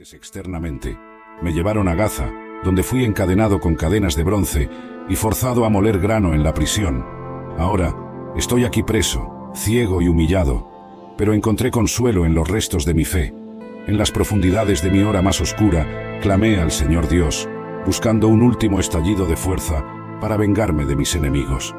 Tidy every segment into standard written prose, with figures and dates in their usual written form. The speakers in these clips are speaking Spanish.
Externamente, me llevaron a Gaza, donde fui encadenado con cadenas de bronce y forzado a moler grano en la prisión. Ahora, estoy aquí preso, ciego y humillado, pero encontré consuelo en los restos de mi fe. En las profundidades de mi hora más oscura, clamé al Señor Dios, buscando un último estallido de fuerza para vengarme de mis enemigos.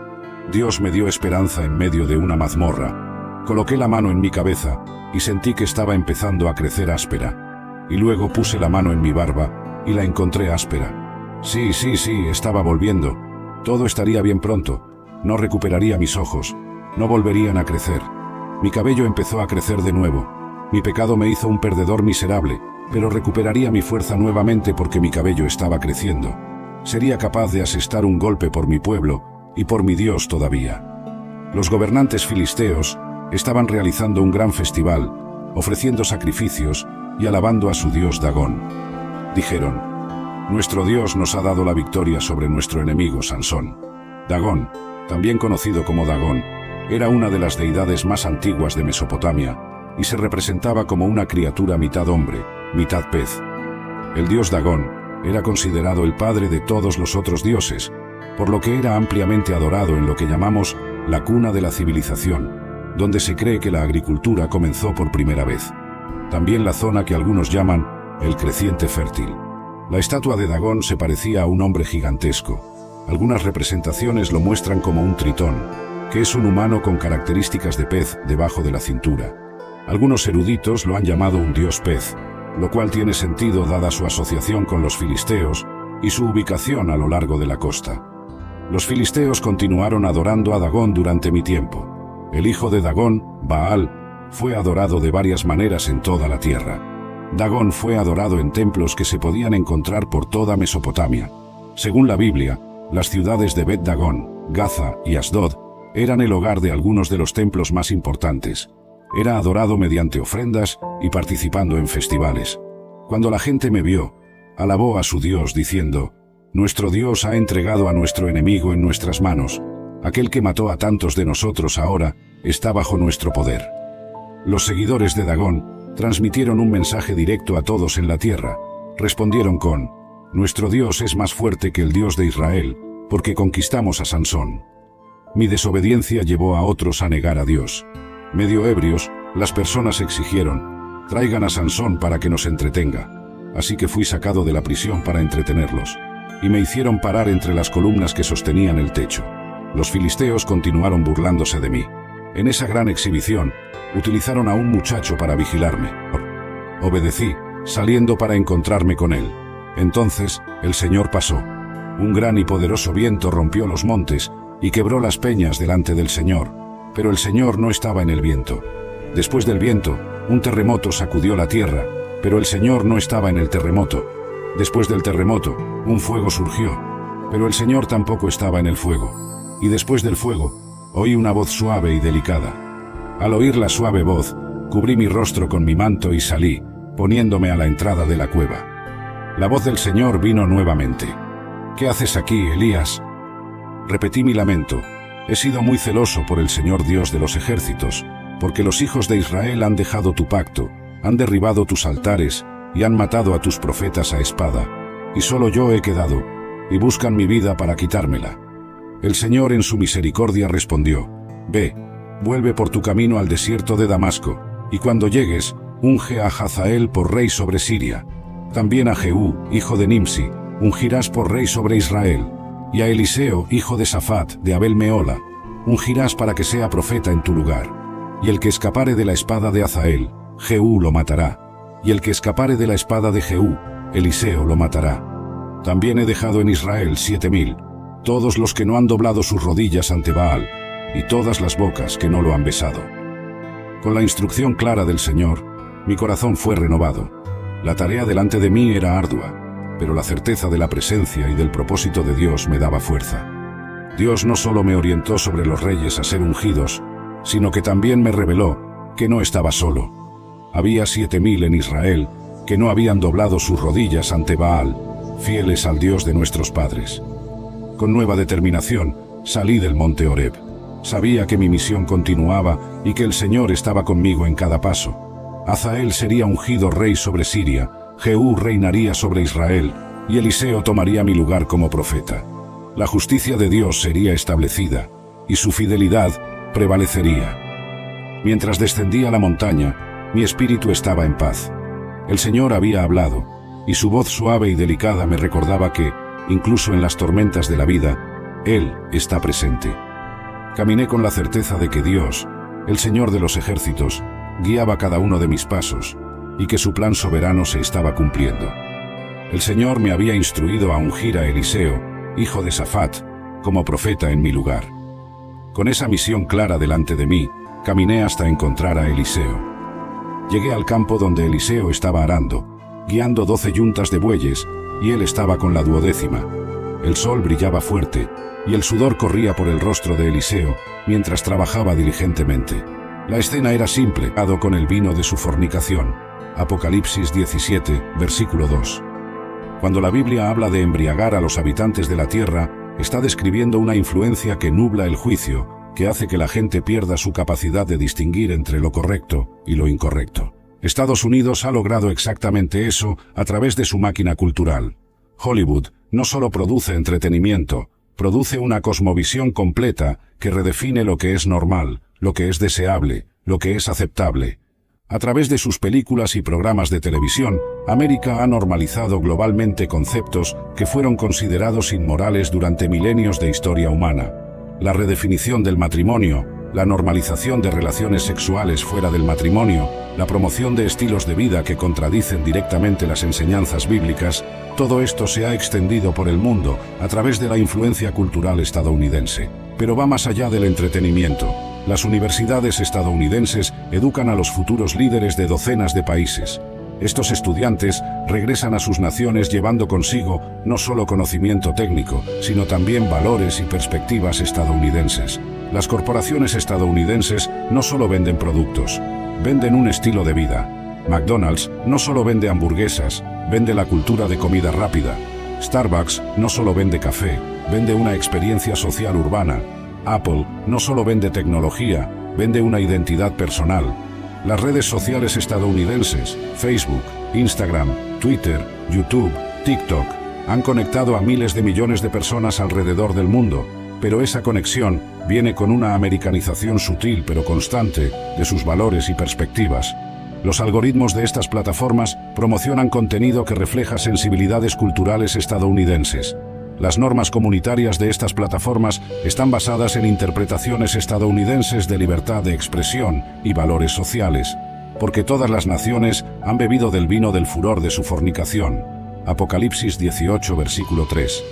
Dios me dio esperanza en medio de una mazmorra. Coloqué la mano en mi cabeza y sentí que estaba empezando a crecer áspera. Y luego puse la mano en mi barba y la encontré áspera. Sí, estaba volviendo. Todo estaría bien pronto. No recuperaría mis ojos. No volverían a crecer. Mi cabello empezó a crecer de nuevo. Mi pecado me hizo un perdedor miserable, pero recuperaría mi fuerza nuevamente porque mi cabello estaba creciendo. Sería capaz de asestar un golpe por mi pueblo y por mi Dios todavía. Los gobernantes filisteos estaban realizando un gran festival, ofreciendo sacrificios y alabando a su dios Dagón. Dijeron: nuestro Dios nos ha dado la victoria sobre nuestro enemigo Sansón. Dagón, también conocido como Dagón, era una de las deidades más antiguas de Mesopotamia y se representaba como una criatura mitad hombre, mitad pez. El dios Dagón era considerado el padre de todos los otros dioses, por lo que era ampliamente adorado en lo que llamamos la cuna de la civilización, donde se cree que la agricultura comenzó por primera vez. También la zona que algunos llaman el creciente fértil. La estatua de Dagón se parecía a un hombre gigantesco. Algunas representaciones lo muestran como un tritón, que es un humano con características de pez debajo de la cintura. Algunos eruditos lo han llamado un dios pez, lo cual tiene sentido dada su asociación con los filisteos y su ubicación a lo largo de la costa. Los filisteos continuaron adorando a Dagón durante mi tiempo. El hijo de Dagón, Baal, fue adorado de varias maneras en toda la tierra. Dagón fue adorado en templos que se podían encontrar por toda Mesopotamia. Según la Biblia, las ciudades de Bet Dagón, Gaza y Asdod eran el hogar de algunos de los templos más importantes. Era adorado mediante ofrendas y participando en festivales. Cuando la gente me vio, alabó a su Dios diciendo: nuestro Dios ha entregado a nuestro enemigo en nuestras manos. Aquel que mató a tantos de nosotros ahora está bajo nuestro poder. Los seguidores de Dagón transmitieron un mensaje directo a todos en la tierra. Respondieron con: nuestro Dios es más fuerte que el Dios de Israel, porque conquistamos a Sansón. Mi desobediencia llevó a otros a negar a Dios. Medio ebrios, las personas exigieron: traigan a Sansón para que nos entretenga. Así que fui sacado de la prisión para entretenerlos, y me hicieron parar entre las columnas que sostenían el techo. Los filisteos continuaron burlándose de mí. En esa gran exhibición, utilizaron a un muchacho para vigilarme. Obedecí, saliendo para encontrarme con él. Entonces, el Señor pasó. Un gran y poderoso viento rompió los montes y quebró las peñas delante del Señor, pero el Señor no estaba en el viento. Después del viento, un terremoto sacudió la tierra, pero el Señor no estaba en el terremoto. Después del terremoto, un fuego surgió, pero el Señor tampoco estaba en el fuego. Y después del fuego, oí una voz suave y delicada. Al oír la suave voz, cubrí mi rostro con mi manto y salí, poniéndome a la entrada de la cueva. La voz del Señor vino nuevamente. ¿Qué haces aquí, Elías? Repetí mi lamento. He sido muy celoso por el Señor Dios de los ejércitos, porque los hijos de Israel han dejado tu pacto, han derribado tus altares y han matado a tus profetas a espada, y solo yo he quedado, y buscan mi vida para quitármela. El Señor en su misericordia respondió: ve, vuelve por tu camino al desierto de Damasco, y cuando llegues, unge a Hazael por rey sobre Siria. También a Jehú, hijo de Nimsi, ungirás por rey sobre Israel, y a Eliseo, hijo de Safat, de Abel Meola, ungirás para que sea profeta en tu lugar. Y el que escapare de la espada de Hazael, Jehú lo matará, y el que escapare de la espada de Jehú, Eliseo lo matará. También he dejado en Israel 7,000, todos los que no han doblado sus rodillas ante Baal, y todas las bocas que no lo han besado. Con la instrucción clara del Señor, mi corazón fue renovado. La tarea delante de mí era ardua, pero la certeza de la presencia y del propósito de Dios me daba fuerza. Dios no solo me orientó sobre los reyes a ser ungidos, sino que también me reveló que no estaba solo. Había 7,000 en Israel que no habían doblado sus rodillas ante Baal, fieles al Dios de nuestros padres. Con nueva determinación, salí del monte Horeb. Sabía que mi misión continuaba y que el Señor estaba conmigo en cada paso. Hazael sería ungido rey sobre Siria, Jehú reinaría sobre Israel, y Eliseo tomaría mi lugar como profeta. La justicia de Dios sería establecida, y su fidelidad prevalecería. Mientras descendía la montaña, mi espíritu estaba en paz. El Señor había hablado, y su voz suave y delicada me recordaba que, incluso en las tormentas de la vida, Él está presente. Caminé con la certeza de que Dios, el Señor de los ejércitos, guiaba cada uno de mis pasos, y que su plan soberano se estaba cumpliendo. El Señor me había instruido a ungir a Eliseo, hijo de Safat, como profeta en mi lugar. Con esa misión clara delante de mí, caminé hasta encontrar a Eliseo. Llegué al campo donde Eliseo estaba arando, guiando 12 yuntas de bueyes, y él estaba con la 12ª. El sol brillaba fuerte, y el sudor corría por el rostro de Eliseo, mientras trabajaba diligentemente. La escena era simple, dado con el vino de su fornicación. Apocalipsis 17, versículo 2. Cuando la Biblia habla de embriagar a los habitantes de la tierra, está describiendo una influencia que nubla el juicio, que hace que la gente pierda su capacidad de distinguir entre lo correcto y lo incorrecto. Estados Unidos ha logrado exactamente eso a través de su máquina cultural. Hollywood no solo produce entretenimiento, produce una cosmovisión completa que redefine lo que es normal, lo que es deseable, lo que es aceptable. A través de sus películas y programas de televisión, América ha normalizado globalmente conceptos que fueron considerados inmorales durante milenios de historia humana. La redefinición del matrimonio, la normalización de relaciones sexuales fuera del matrimonio, la promoción de estilos de vida que contradicen directamente las enseñanzas bíblicas, todo esto se ha extendido por el mundo a través de la influencia cultural estadounidense. Pero va más allá del entretenimiento. Las universidades estadounidenses educan a los futuros líderes de docenas de países. Estos estudiantes regresan a sus naciones llevando consigo no solo conocimiento técnico, sino también valores y perspectivas estadounidenses. Las corporaciones estadounidenses no solo venden productos, venden un estilo de vida. McDonald's no solo vende hamburguesas, vende la cultura de comida rápida. Starbucks no solo vende café, vende una experiencia social urbana. Apple no solo vende tecnología, vende una identidad personal. Las redes sociales estadounidenses, Facebook, Instagram, Twitter, YouTube, TikTok, han conectado a miles de millones de personas alrededor del mundo, pero esa conexión viene con una americanización sutil pero constante de sus valores y perspectivas. Los algoritmos de estas plataformas promocionan contenido que refleja sensibilidades culturales estadounidenses. Las normas comunitarias de estas plataformas están basadas en interpretaciones estadounidenses de libertad de expresión y valores sociales, porque todas las naciones han bebido del vino del furor de su fornicación. Apocalipsis 18, versículo 3.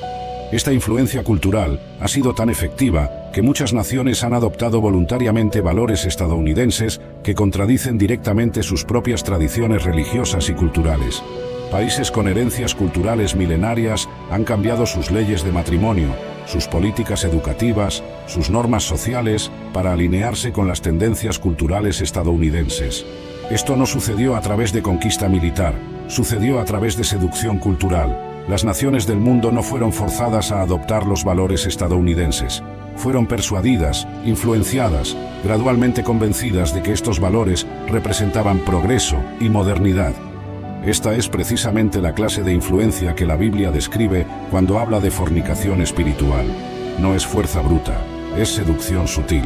Esta influencia cultural ha sido tan efectiva que muchas naciones han adoptado voluntariamente valores estadounidenses que contradicen directamente sus propias tradiciones religiosas y culturales. Países con herencias culturales milenarias han cambiado sus leyes de matrimonio, sus políticas educativas, sus normas sociales para alinearse con las tendencias culturales estadounidenses. Esto no sucedió a través de conquista militar, sucedió a través de seducción cultural. Las naciones del mundo no fueron forzadas a adoptar los valores estadounidenses. Fueron persuadidas, influenciadas, gradualmente convencidas de que estos valores representaban progreso y modernidad. Esta es precisamente la clase de influencia que la Biblia describe cuando habla de fornicación espiritual. No es fuerza bruta, es seducción sutil.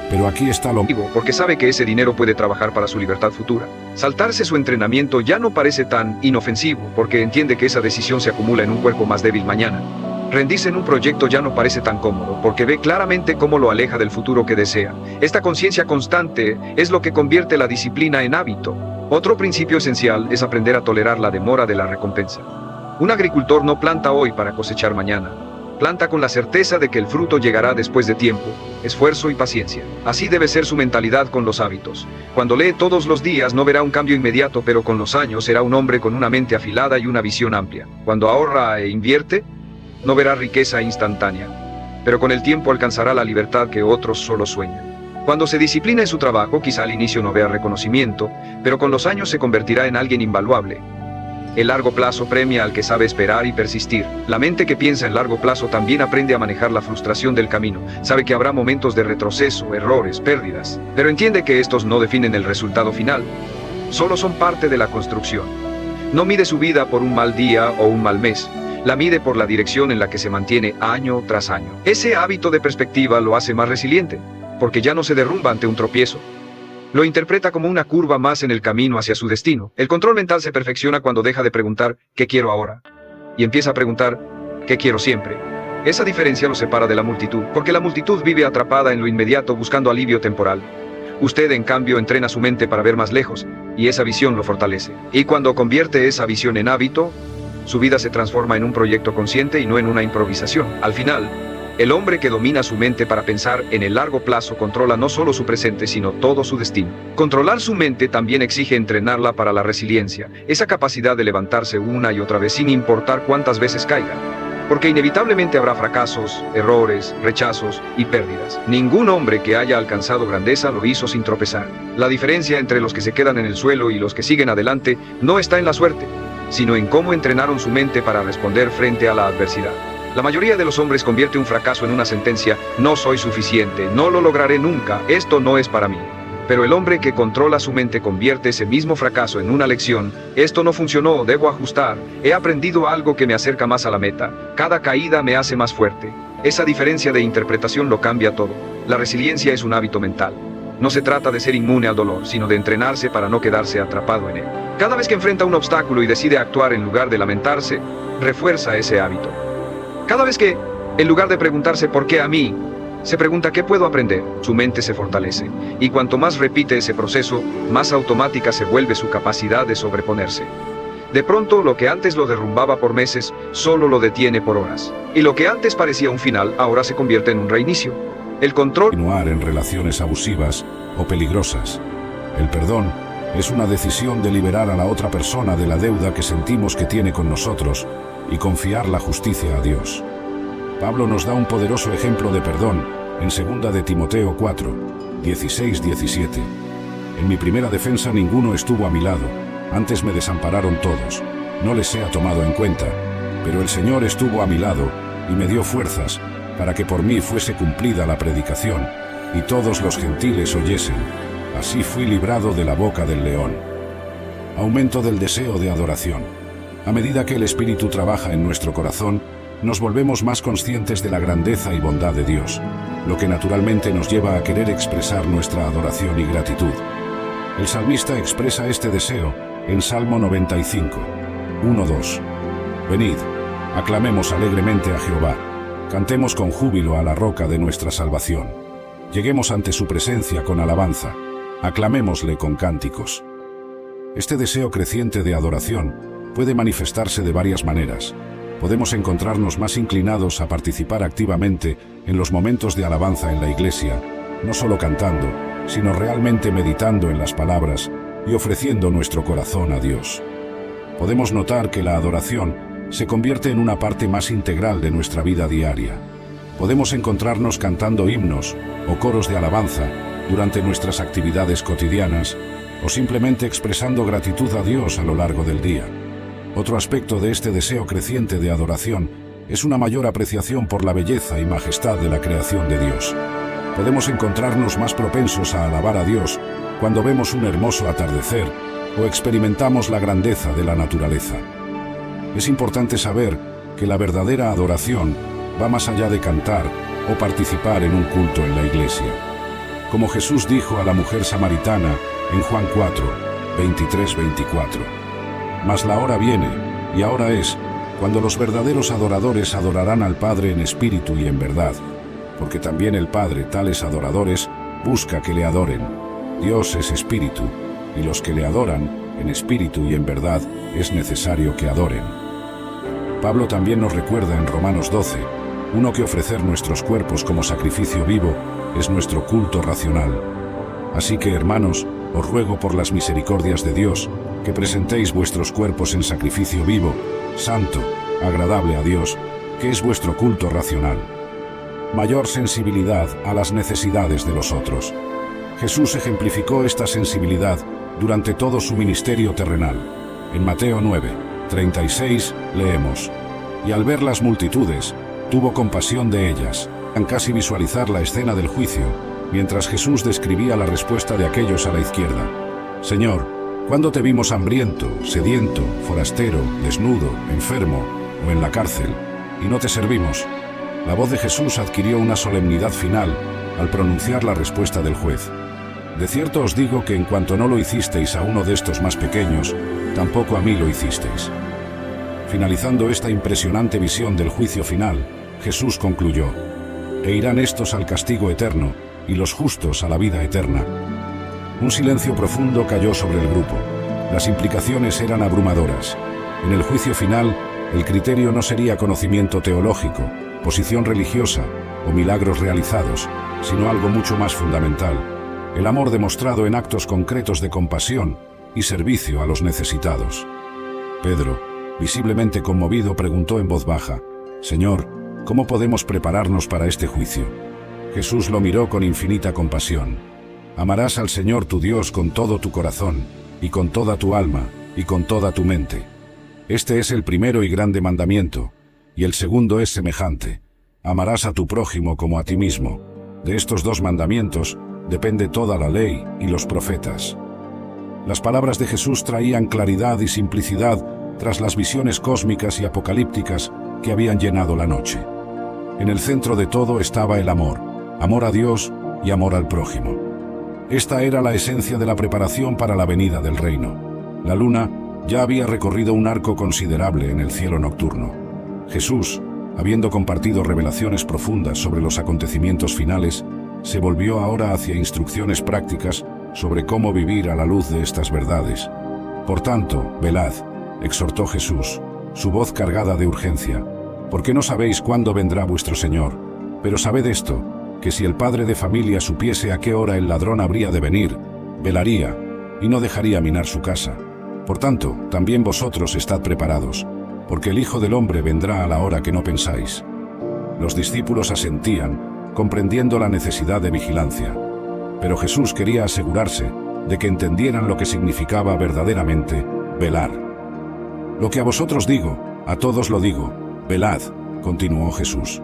Pero aquí está lo porque sabe que ese dinero puede trabajar para su libertad futura. Saltarse su entrenamiento ya no parece tan inofensivo porque entiende que esa decisión se acumula en un cuerpo más débil mañana. Rendirse en un proyecto ya no parece tan cómodo porque ve claramente cómo lo aleja del futuro que desea. Esta conciencia constante es lo que convierte la disciplina en hábito. Otro principio esencial es aprender a tolerar la demora de la recompensa. Un agricultor no planta hoy para cosechar mañana. Planta con la certeza de que el fruto llegará después de tiempo, esfuerzo y paciencia. Así debe ser su mentalidad con los hábitos. Cuando lee todos los días no verá un cambio inmediato, pero con los años será un hombre con una mente afilada y una visión amplia. Cuando ahorra e invierte, no verá riqueza instantánea, pero con el tiempo alcanzará la libertad que otros solo sueñan. Cuando se disciplina en su trabajo, quizá al inicio no vea reconocimiento, pero con los años se convertirá en alguien invaluable. El largo plazo premia al que sabe esperar y persistir. La mente que piensa en largo plazo también aprende a manejar la frustración del camino. Sabe que habrá momentos de retroceso, errores, pérdidas, pero entiende que estos no definen el resultado final. Solo son parte de la construcción. No mide su vida por un mal día o un mal mes. La mide por la dirección en la que se mantiene año tras año. Ese hábito de perspectiva lo hace más resiliente, porque ya no se derrumba ante un tropiezo. Lo interpreta como una curva más en el camino hacia su destino. El control mental se perfecciona cuando deja de preguntar ¿qué quiero ahora? Y empieza a preguntar ¿qué quiero siempre? Esa diferencia lo separa de la multitud, porque la multitud vive atrapada en lo inmediato buscando alivio temporal. Usted, en cambio, entrena su mente para ver más lejos, y esa visión lo fortalece. Y cuando convierte esa visión en hábito, su vida se transforma en un proyecto consciente y no en una improvisación. Al final, el hombre que domina su mente para pensar en el largo plazo controla no solo su presente, sino todo su destino. Controlar su mente también exige entrenarla para la resiliencia, esa capacidad de levantarse una y otra vez sin importar cuántas veces caiga. Porque inevitablemente habrá fracasos, errores, rechazos y pérdidas. Ningún hombre que haya alcanzado grandeza lo hizo sin tropezar. La diferencia entre los que se quedan en el suelo y los que siguen adelante no está en la suerte, sino en cómo entrenaron su mente para responder frente a la adversidad. La mayoría de los hombres convierte un fracaso en una sentencia: no soy suficiente, no lo lograré nunca, esto no es para mí. Pero el hombre que controla su mente convierte ese mismo fracaso en una lección: esto no funcionó, debo ajustar, he aprendido algo que me acerca más a la meta, cada caída me hace más fuerte. Esa diferencia de interpretación lo cambia todo. La resiliencia es un hábito mental. No se trata de ser inmune al dolor, sino de entrenarse para no quedarse atrapado en él. Cada vez que enfrenta un obstáculo y decide actuar en lugar de lamentarse, refuerza ese hábito. Cada vez que, en lugar de preguntarse ¿por qué a mí?, se pregunta ¿qué puedo aprender?, su mente se fortalece. Y cuanto más repite ese proceso, más automática se vuelve su capacidad de sobreponerse. De pronto, lo que antes lo derrumbaba por meses, solo lo detiene por horas. Y lo que antes parecía un final, ahora se convierte en un reinicio. El control... Continuar en relaciones abusivas o peligrosas. El perdón es una decisión de liberar a la otra persona de la deuda que sentimos que tiene con nosotros y confiar la justicia a Dios. Pablo nos da un poderoso ejemplo de perdón en 2 de Timoteo 4, 16-17. En mi primera defensa ninguno estuvo a mi lado, antes me desampararon todos, no les sea tomado en cuenta, pero el Señor estuvo a mi lado y me dio fuerzas para que por mí fuese cumplida la predicación y todos los gentiles oyesen. Así fui librado de la boca del león. Aumento del deseo de adoración. A medida que el Espíritu trabaja en nuestro corazón, nos volvemos más conscientes de la grandeza y bondad de Dios, lo que naturalmente nos lleva a querer expresar nuestra adoración y gratitud. El salmista expresa este deseo en Salmo 95, 1-2. Venid, aclamemos alegremente a Jehová, cantemos con júbilo a la roca de nuestra salvación. Lleguemos ante su presencia con alabanza, aclamémosle con cánticos. Este deseo creciente de adoración puede manifestarse de varias maneras. Podemos encontrarnos más inclinados a participar activamente en los momentos de alabanza en la iglesia, no solo cantando, sino realmente meditando en las palabras y ofreciendo nuestro corazón a Dios. Podemos notar que la adoración se convierte en una parte más integral de nuestra vida diaria. Podemos encontrarnos cantando himnos o coros de alabanza durante nuestras actividades cotidianas o simplemente expresando gratitud a Dios a lo largo del día. Otro aspecto de este deseo creciente de adoración es una mayor apreciación por la belleza y majestad de la creación de Dios. Podemos encontrarnos más propensos a alabar a Dios cuando vemos un hermoso atardecer o experimentamos la grandeza de la naturaleza. Es importante saber que la verdadera adoración va más allá de cantar o participar en un culto en la iglesia. Como Jesús dijo a la mujer samaritana en Juan 4, 23-24. Mas la hora viene, y ahora es, cuando los verdaderos adoradores adorarán al Padre en espíritu y en verdad, porque también el Padre, tales adoradores, busca que le adoren. Dios es espíritu, y los que le adoran, en espíritu y en verdad, es necesario que adoren. Pablo también nos recuerda en Romanos 12, que ofrecer nuestros cuerpos como sacrificio vivo es nuestro culto racional. Así que, hermanos, os ruego por las misericordias de Dios, que presentéis vuestros cuerpos en sacrificio vivo, santo, agradable a Dios, que es vuestro culto racional. Mayor sensibilidad a las necesidades de los otros. Jesús ejemplificó esta sensibilidad durante todo su ministerio terrenal. En Mateo 9, 36, leemos: y al ver las multitudes, tuvo compasión de ellas. Tan casi visualizar la escena del juicio, mientras Jesús describía la respuesta de aquellos a la izquierda. Señor, ¿Cuándo te vimos hambriento, sediento, forastero, desnudo, enfermo o en la cárcel, y no te servimos? La voz de Jesús adquirió una solemnidad final al pronunciar la respuesta del juez. De cierto os digo que en cuanto no lo hicisteis a uno de estos más pequeños, tampoco a mí lo hicisteis. Finalizando esta impresionante visión del juicio final, Jesús concluyó: e irán estos al castigo eterno, y los justos a la vida eterna. Un silencio profundo cayó sobre el grupo. Las implicaciones eran abrumadoras. En el juicio final, el criterio no sería conocimiento teológico, posición religiosa o milagros realizados, sino algo mucho más fundamental: el amor demostrado en actos concretos de compasión y servicio a los necesitados. Pedro, visiblemente conmovido, preguntó en voz baja: Señor, ¿cómo podemos prepararnos para este juicio? Jesús lo miró con infinita compasión. Amarás al Señor tu Dios con todo tu corazón, y con toda tu alma, y con toda tu mente. Este es el primero y grande mandamiento, y el segundo es semejante: amarás a tu prójimo como a ti mismo. De estos dos mandamientos depende toda la ley y los profetas. Las palabras de Jesús traían claridad y simplicidad tras las visiones cósmicas y apocalípticas que habían llenado la noche. En el centro de todo estaba el amor, amor a Dios y amor al prójimo. Esta era la esencia de la preparación para la venida del reino. La luna ya había recorrido un arco considerable en el cielo nocturno. Jesús, habiendo compartido revelaciones profundas sobre los acontecimientos finales, se volvió ahora hacia instrucciones prácticas sobre cómo vivir a la luz de estas verdades. Por tanto, velad, exhortó Jesús, su voz cargada de urgencia, porque no sabéis cuándo vendrá vuestro Señor. Pero sabed esto, que si el padre de familia supiese a qué hora el ladrón habría de venir, velaría y no dejaría minar su casa. Por tanto, también vosotros estad preparados, porque el Hijo del Hombre vendrá a la hora que no pensáis. Los discípulos asentían, comprendiendo la necesidad de vigilancia. Pero Jesús quería asegurarse de que entendieran lo que significaba verdaderamente velar. Lo que a vosotros digo, a todos lo digo: velad, continuó Jesús.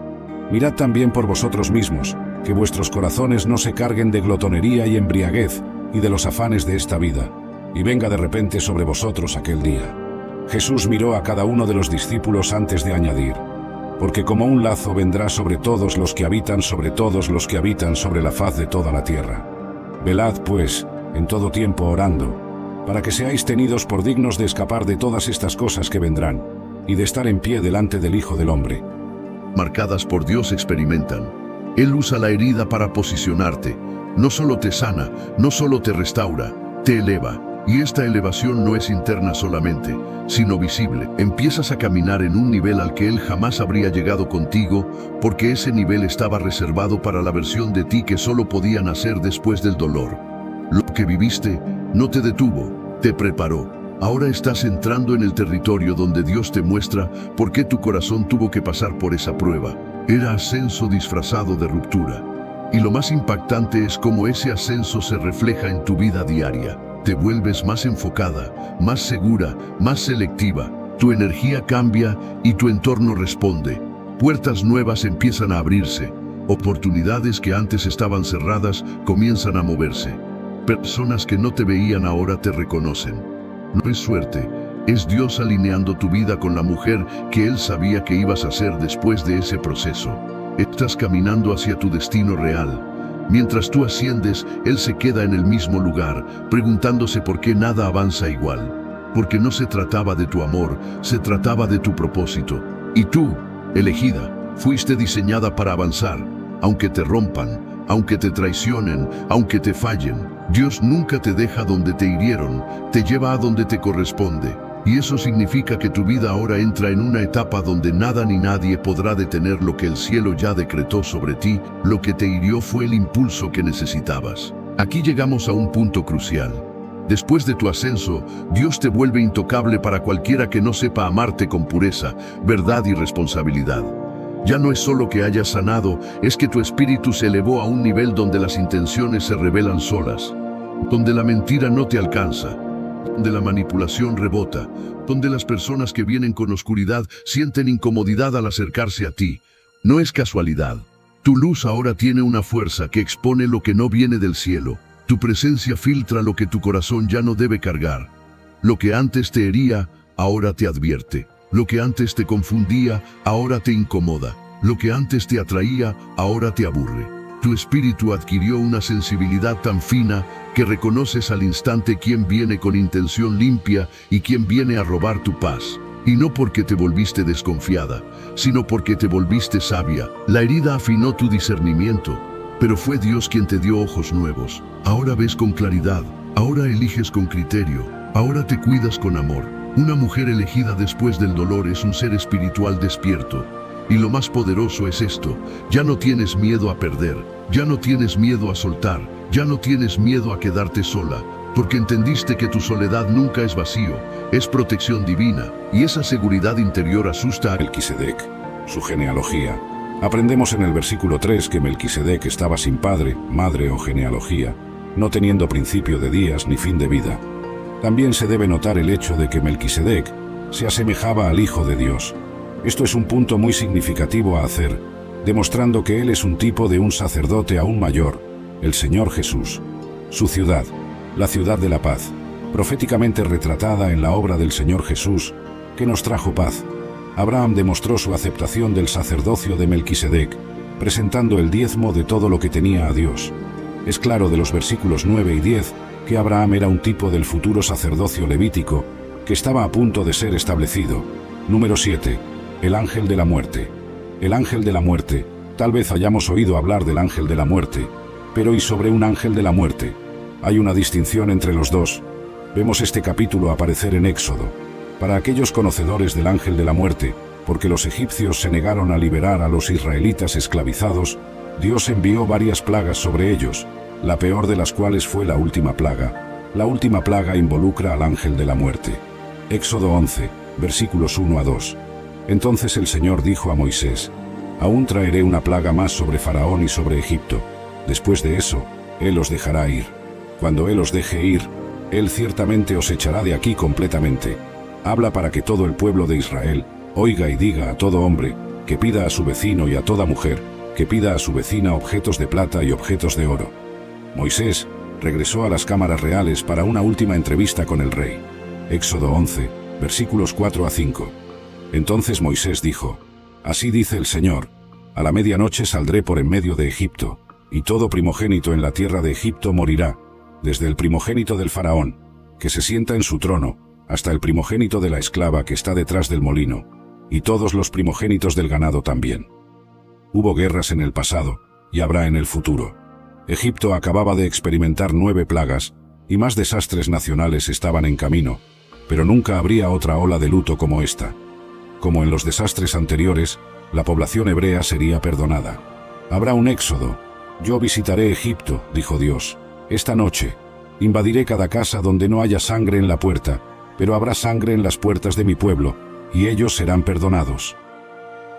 Mirad también por vosotros mismos, que vuestros corazones no se carguen de glotonería y embriaguez y de los afanes de esta vida, y venga de repente sobre vosotros aquel día. Jesús miró a cada uno de los discípulos antes de añadir: porque como un lazo vendrá sobre todos los que habitan sobre todos los que habitan sobre la faz de toda la tierra. Velad, pues, en todo tiempo orando, para que seáis tenidos por dignos de escapar de todas estas cosas que vendrán, y de estar en pie delante del Hijo del Hombre. Marcadas por Dios experimentan. Él usa la herida para posicionarte. No solo te sana, no solo te restaura, te eleva. Y esta elevación no es interna solamente, sino visible. Empiezas a caminar en un nivel al que Él jamás habría llegado contigo, porque ese nivel estaba reservado para la versión de ti que solo podía nacer después del dolor. Lo que viviste no te detuvo, te preparó. Ahora estás entrando en el territorio donde Dios te muestra por qué tu corazón tuvo que pasar por esa prueba. Era ascenso disfrazado de ruptura. Y lo más impactante es cómo ese ascenso se refleja en tu vida diaria. Te vuelves más enfocada, más segura, más selectiva. Tu energía cambia y tu entorno responde. Puertas nuevas empiezan a abrirse. Oportunidades que antes estaban cerradas comienzan a moverse. Personas que no te veían ahora te reconocen. No es suerte, es Dios alineando tu vida con la mujer que Él sabía que ibas a ser después de ese proceso. Estás caminando hacia tu destino real. Mientras tú asciendes, Él se queda en el mismo lugar, preguntándose por qué nada avanza igual. Porque no se trataba de tu amor, se trataba de tu propósito. Y tú, elegida, fuiste diseñada para avanzar. Aunque te rompan, aunque te traicionen, aunque te fallen, Dios nunca te deja donde te hirieron, te lleva a donde te corresponde. Y eso significa que tu vida ahora entra en una etapa donde nada ni nadie podrá detener lo que el cielo ya decretó sobre ti. Lo que te hirió fue el impulso que necesitabas. Aquí llegamos a un punto crucial. Después de tu ascenso, Dios te vuelve intocable para cualquiera que no sepa amarte con pureza, verdad y responsabilidad. Ya no es solo que hayas sanado, es que tu espíritu se elevó a un nivel donde las intenciones se revelan solas, donde la mentira no te alcanza, donde la manipulación rebota, donde las personas que vienen con oscuridad sienten incomodidad al acercarse a ti. No es casualidad. Tu luz ahora tiene una fuerza que expone lo que no viene del cielo. Tu presencia filtra lo que tu corazón ya no debe cargar. Lo que antes te hería, ahora te advierte. Lo que antes te confundía, ahora te incomoda. Lo que antes te atraía, ahora te aburre. Tu espíritu adquirió una sensibilidad tan fina que reconoces al instante quién viene con intención limpia y quién viene a robar tu paz. Y no porque te volviste desconfiada, sino porque te volviste sabia. La herida afinó tu discernimiento, pero fue Dios quien te dio ojos nuevos. Ahora ves con claridad, ahora eliges con criterio, ahora te cuidas con amor. Una mujer elegida después del dolor es un ser espiritual despierto. Y lo más poderoso es esto: ya no tienes miedo a perder, ya no tienes miedo a soltar, ya no tienes miedo a quedarte sola, porque entendiste que tu soledad nunca es vacío, es protección divina, y esa seguridad interior asusta a Melquisedec, su genealogía. Aprendemos en el versículo 3 que Melquisedec estaba sin padre, madre o genealogía, no teniendo principio de días ni fin de vida. También se debe notar el hecho de que Melquisedec se asemejaba al Hijo de Dios. Esto es un punto muy significativo a hacer, demostrando que él es un tipo de un sacerdote aún mayor, el Señor Jesús. Su ciudad, la ciudad de la paz, proféticamente retratada en la obra del Señor Jesús, que nos trajo paz. Abraham demostró su aceptación del sacerdocio de Melquisedec, presentando el diezmo de todo lo que tenía a Dios. Es claro de los versículos 9 y 10 que Abraham era un tipo del futuro sacerdocio levítico, que estaba a punto de ser establecido. Número 7. El ángel de la muerte. El ángel de la muerte. Tal vez hayamos oído hablar del ángel de la muerte, pero ¿y sobre un ángel de la muerte? Hay una distinción entre los dos. Vemos este capítulo aparecer en Éxodo. Para aquellos conocedores del ángel de la muerte, porque los egipcios se negaron a liberar a los israelitas esclavizados, Dios envió varias plagas sobre ellos, la peor de las cuales fue la última plaga. La última plaga involucra al ángel de la muerte. Éxodo 11, versículos 1 a 2. Entonces el Señor dijo a Moisés: aún traeré una plaga más sobre Faraón y sobre Egipto. Después de eso, Él os dejará ir. Cuando Él os deje ir, Él ciertamente os echará de aquí completamente. Habla para que todo el pueblo de Israel oiga y diga a todo hombre, que pida a su vecino, y a toda mujer, que pida a su vecina objetos de plata y objetos de oro. Moisés regresó a las cámaras reales para una última entrevista con el rey. Éxodo 11, versículos 4 a 5. Entonces Moisés dijo: así dice el Señor, a la medianoche saldré por en medio de Egipto, y todo primogénito en la tierra de Egipto morirá, desde el primogénito del faraón, que se sienta en su trono, hasta el primogénito de la esclava que está detrás del molino, y todos los primogénitos del ganado también. Hubo guerras en el pasado, y habrá en el futuro. Egipto acababa de experimentar 9 plagas, y más desastres nacionales estaban en camino, pero nunca habría otra ola de luto como esta. Como en los desastres anteriores, la población hebrea sería perdonada. Habrá un éxodo. Yo visitaré Egipto, dijo Dios, esta noche. Invadiré cada casa donde no haya sangre en la puerta, pero habrá sangre en las puertas de mi pueblo, y ellos serán perdonados.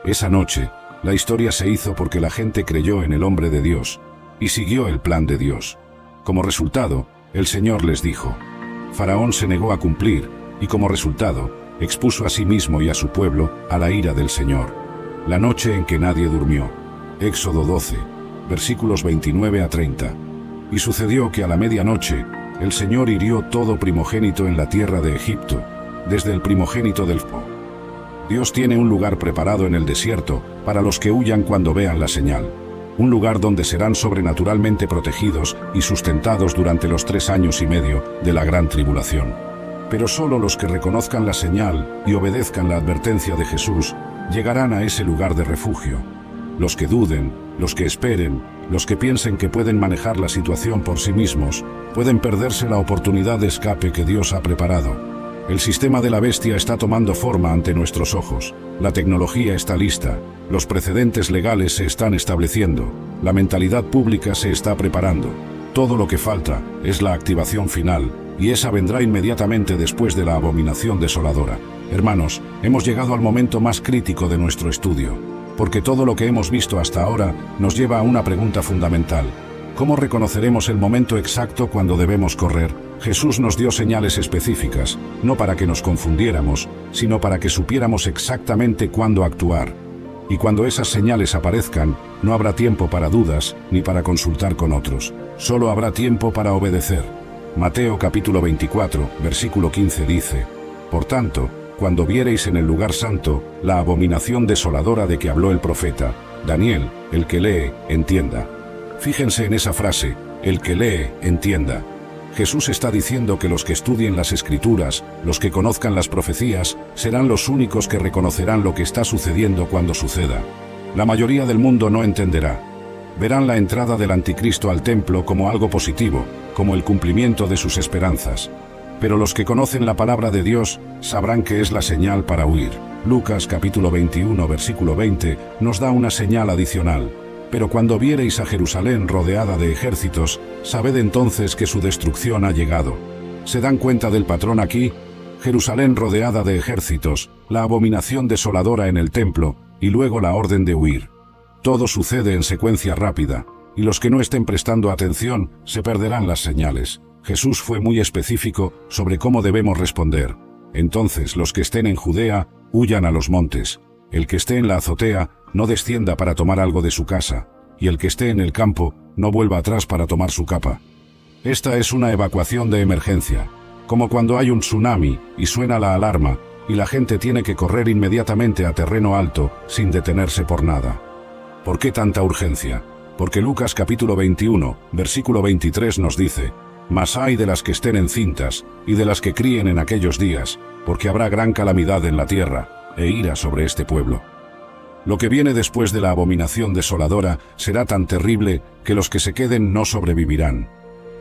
Esa noche, la historia se hizo porque la gente creyó en el hombre de Dios, y siguió el plan de Dios. Como resultado, el Señor les dijo: Faraón se negó a cumplir, y como resultado, expuso a sí mismo y a su pueblo a la ira del Señor. La noche en que nadie durmió. Éxodo 12, versículos 29 a 30. Y sucedió que a la medianoche, el Señor hirió todo primogénito en la tierra de Egipto, desde el primogénito del faraón. Dios tiene un lugar preparado en el desierto para los que huyan cuando vean la señal. Un lugar donde serán sobrenaturalmente protegidos y sustentados durante los 3 años y medio de la gran tribulación. Pero solo los que reconozcan la señal y obedezcan la advertencia de Jesús llegarán a ese lugar de refugio. Los que duden, los que esperen, los que piensen que pueden manejar la situación por sí mismos, pueden perderse la oportunidad de escape que Dios ha preparado. El sistema de la bestia está tomando forma ante nuestros ojos. La tecnología está lista. Los precedentes legales se están estableciendo. La mentalidad pública se está preparando. Todo lo que falta es la activación final, y esa vendrá inmediatamente después de la abominación desoladora. Hermanos, hemos llegado al momento más crítico de nuestro estudio, porque todo lo que hemos visto hasta ahora nos lleva a una pregunta fundamental. ¿Cómo reconoceremos el momento exacto cuando debemos correr? Jesús nos dio señales específicas, no para que nos confundiéramos, sino para que supiéramos exactamente cuándo actuar. Y cuando esas señales aparezcan, no habrá tiempo para dudas ni para consultar con otros. Solo habrá tiempo para obedecer. Mateo capítulo 24, versículo 15 dice: Por tanto, cuando viereis en el lugar santo la abominación desoladora de que habló el profeta, Daniel, el que lee, entienda. Fíjense en esa frase, el que lee, entienda. Jesús está diciendo que los que estudien las Escrituras, los que conozcan las profecías, serán los únicos que reconocerán lo que está sucediendo cuando suceda. La mayoría del mundo no entenderá. Verán la entrada del anticristo al templo como algo positivo, como el cumplimiento de sus esperanzas. Pero los que conocen la palabra de Dios sabrán que es la señal para huir. Lucas capítulo 21 versículo 20 nos da una señal adicional. Pero cuando viereis a Jerusalén rodeada de ejércitos, sabed entonces que su destrucción ha llegado. ¿Se dan cuenta del patrón aquí? Jerusalén rodeada de ejércitos, la abominación desoladora en el templo, y luego la orden de huir. Todo sucede en secuencia rápida, y los que no estén prestando atención se perderán las señales. Jesús fue muy específico sobre cómo debemos responder. Entonces los que estén en Judea, huyan a los montes. El que esté en la azotea, no descienda para tomar algo de su casa, y el que esté en el campo, no vuelva atrás para tomar su capa. Esta es una evacuación de emergencia, como cuando hay un tsunami y suena la alarma, y la gente tiene que correr inmediatamente a terreno alto, sin detenerse por nada. ¿Por qué tanta urgencia? Porque Lucas capítulo 21, versículo 23 nos dice: Mas ay de las que estén encintas, y de las que críen en aquellos días, porque habrá gran calamidad en la tierra, e ira sobre este pueblo. Lo que viene después de la abominación desoladora será tan terrible que los que se queden no sobrevivirán.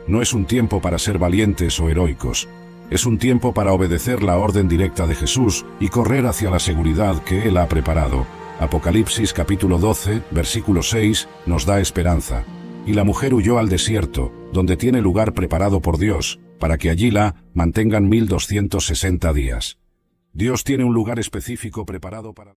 No es un tiempo para ser valientes o heroicos. Es un tiempo para obedecer la orden directa de Jesús y correr hacia la seguridad que Él ha preparado. Apocalipsis capítulo 12, versículo 6, nos da esperanza. Y la mujer huyó al desierto, donde tiene lugar preparado por Dios, para que allí la mantengan 1260 días. Dios tiene un lugar específico preparado para...